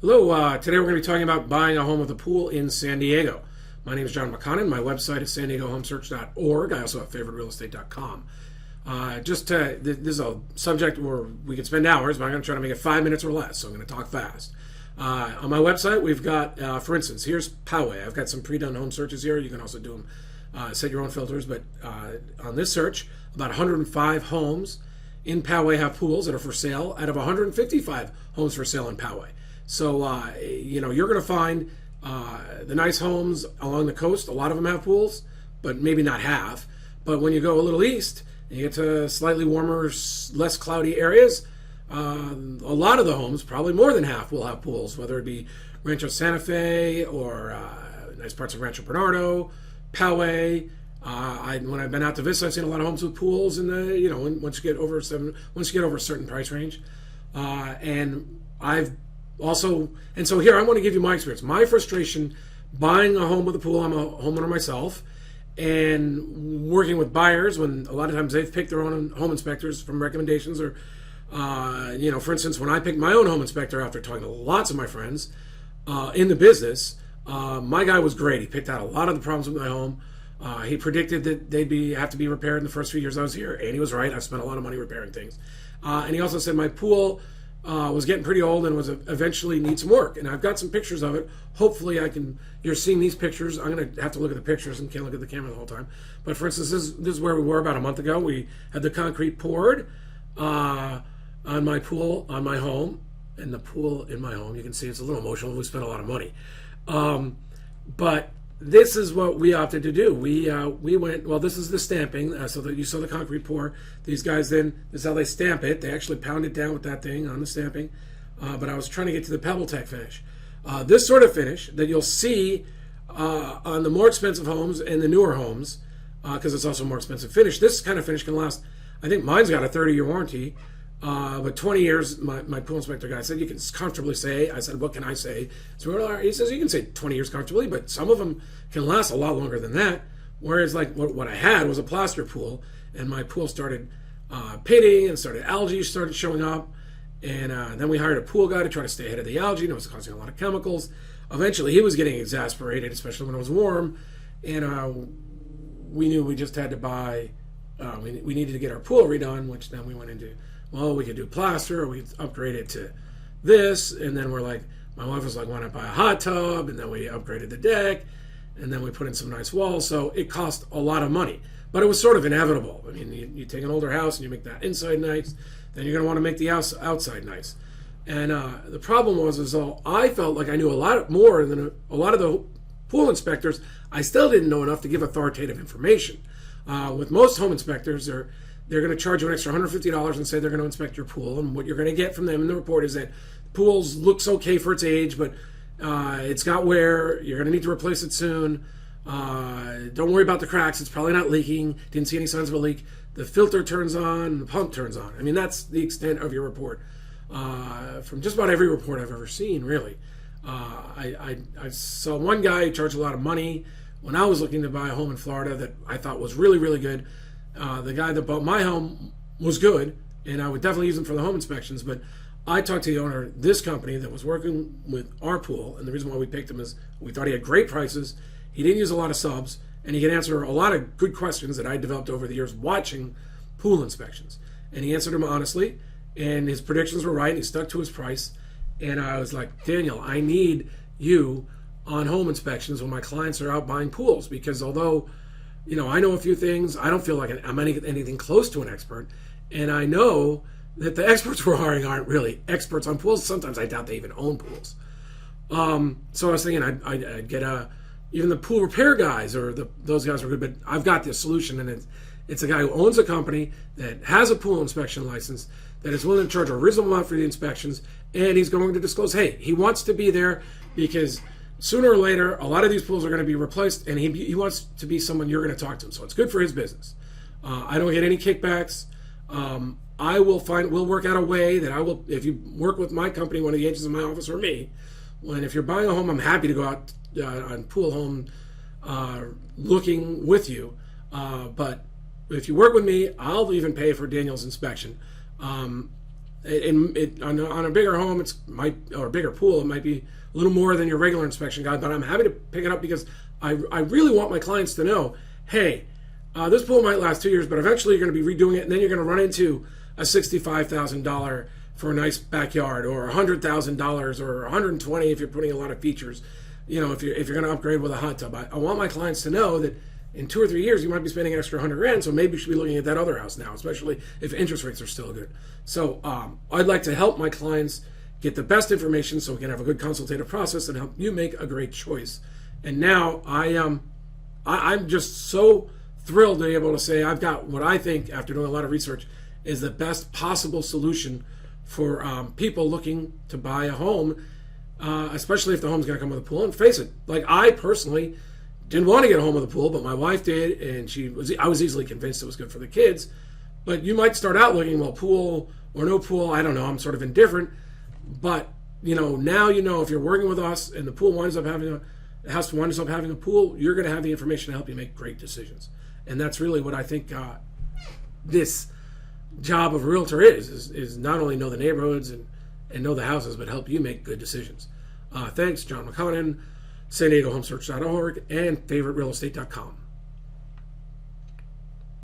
Hello, today we're going to be talking about buying a home with a pool in San Diego. My name is John McConnin. My website is sandiegohomesearch.org. I also have favoriterealestate.com. This is a subject where we could spend hours, but I'm going to try to make it 5 minutes or less, so I'm going to talk fast. On my website, we've got, for instance, here's Poway. I've got some pre-done home searches here. You can also do them, set your own filters, but on this search, about 105 homes in Poway have pools that are for sale out of 155 homes for sale in Poway. So, you're going to find the nice homes along the coast. A lot of them have pools, but maybe not half. But when you go a little east and you get to slightly warmer, less cloudy areas, a lot of the homes, probably more than half, will have pools, whether it be Rancho Santa Fe or nice parts of Rancho Bernardo, Poway. When I've been out to visit, I've seen a lot of homes with pools, and once you get over a certain price range, and so here I want to give you my experience, my frustration buying a home with a pool. I'm a homeowner myself, and working with buyers when a lot of times they've picked their own home inspectors from recommendations, or for instance, when I picked my own home inspector after talking to lots of my friends in the business, my guy was great. He picked out a lot of the problems with my home. He predicted that they'd have to be repaired in the first few years I was here, and he was right. I spent a lot of money repairing things. And he also said my pool was getting pretty old and was eventually need some work. And I've got some pictures of it. Hopefully you're seeing these pictures. I'm going to have to look at the pictures and can't look at the camera the whole time. But for instance, this is where we were about a month ago. We had the concrete poured on my pool, on my home, and the pool in my home. You can see it's a little emotional. We spent a lot of money. But this is what we opted to do. We went, well, this is the stamping, so that you saw the concrete pour. These guys then, this is how they stamp it. They actually pound it down with that thing on the stamping. But I was trying to get to the Pebble Tech finish. This sort of finish that you'll see on the more expensive homes and the newer homes, because it's also a more expensive finish. This kind of finish can last, I think mine's got a 30-year warranty. But 20 years, my pool inspector guy said, you can comfortably say. I said, what can I say? So he says, you can say 20 years comfortably, but some of them can last a lot longer than that. Whereas like what I had was a plaster pool, and my pool started pitting and algae started showing up. And then we hired a pool guy to try to stay ahead of the algae, and it was causing a lot of chemicals. Eventually he was getting exasperated, especially when it was warm. And we knew we just had to buy, we needed to get our pool redone, which then we went into, well, we could do plaster, or we could upgrade it to this. And then we're like, my wife was like, why not buy a hot tub? And then we upgraded the deck, and then we put in some nice walls. So it cost a lot of money, but it was sort of inevitable. I mean, you take an older house and you make that inside nice, then you're going to want to make the outside nice. And the problem was I felt like I knew a lot more than a lot of the pool inspectors. I still didn't know enough to give authoritative information. With most home inspectors, they're going to charge you an extra $150 and say they're going to inspect your pool. And what you're going to get from them in the report is that the pool looks okay for its age, but it's got wear. You're going to need to replace it soon. Don't worry about the cracks. It's probably not leaking. Didn't see any signs of a leak. The filter turns on. The pump turns on. I mean, that's the extent of your report. From just about every report I've ever seen, really. I saw one guy charge a lot of money when I was looking to buy a home in Florida that I thought was really, really good. The guy that bought my home was good, and I would definitely use him for the home inspections, but I talked to the owner of this company that was working with our pool, and the reason why we picked him is we thought he had great prices, he didn't use a lot of subs, and he could answer a lot of good questions that I developed over the years watching pool inspections. And he answered them honestly, and his predictions were right, and he stuck to his price. And I was like, Daniel, I need you on home inspections when my clients are out buying pools, because although I know a few things, I don't feel like I'm anything close to an expert. And I know that the experts we're hiring aren't really experts on pools. Sometimes I doubt they even own pools. So I was thinking I'd get even the pool repair guys, or those guys were good, but I've got this solution, and it's a guy who owns a company that has a pool inspection license, that is willing to charge a reasonable amount for the inspections, and he's going to disclose, hey, he wants to be there because sooner or later, a lot of these pools are going to be replaced, and he wants to be someone you're going to talk to. So it's good for his business. I don't get any kickbacks. We'll work out a way that I will, if you work with my company, one of the agents in my office, or me, if you're buying a home, I'm happy to go out on pool home looking with you. But if you work with me, I'll even pay for Daniel's inspection. On a bigger home, or a bigger pool, it might be a little more than your regular inspection guide. But I'm happy to pick it up because I really want my clients to know, hey, this pool might last 2 years, but eventually you're going to be redoing it, and then you're going to run into a $65,000 for a nice backyard, or $100,000, or $120 if you're putting a lot of features. If you're going to upgrade with a hot tub. I want my clients to know that in 2 or 3 years you might be spending an extra $100,000, so maybe you should be looking at that other house now, especially if interest rates are still good. So I'd like to help my clients get the best information so we can have a good consultative process and help you make a great choice. And now I'm just so thrilled to be able to say I've got what I think, after doing a lot of research, is the best possible solution for people looking to buy a home, especially if the home's going to come with a pool. And face it, like, I personally didn't want to get a home with a pool, but my wife did, and I was easily convinced it was good for the kids. But you might start out looking, well, pool or no pool, I don't know, I'm sort of indifferent. But now if you're working with us and the pool the house winds up having a pool, you're going to have the information to help you make great decisions. And that's really what I think this job of a realtor is not only know the neighborhoods and know the houses, but help you make good decisions. Thanks, John McConnin, San Diego Homesearch.org, and FavoriteRealEstate.com.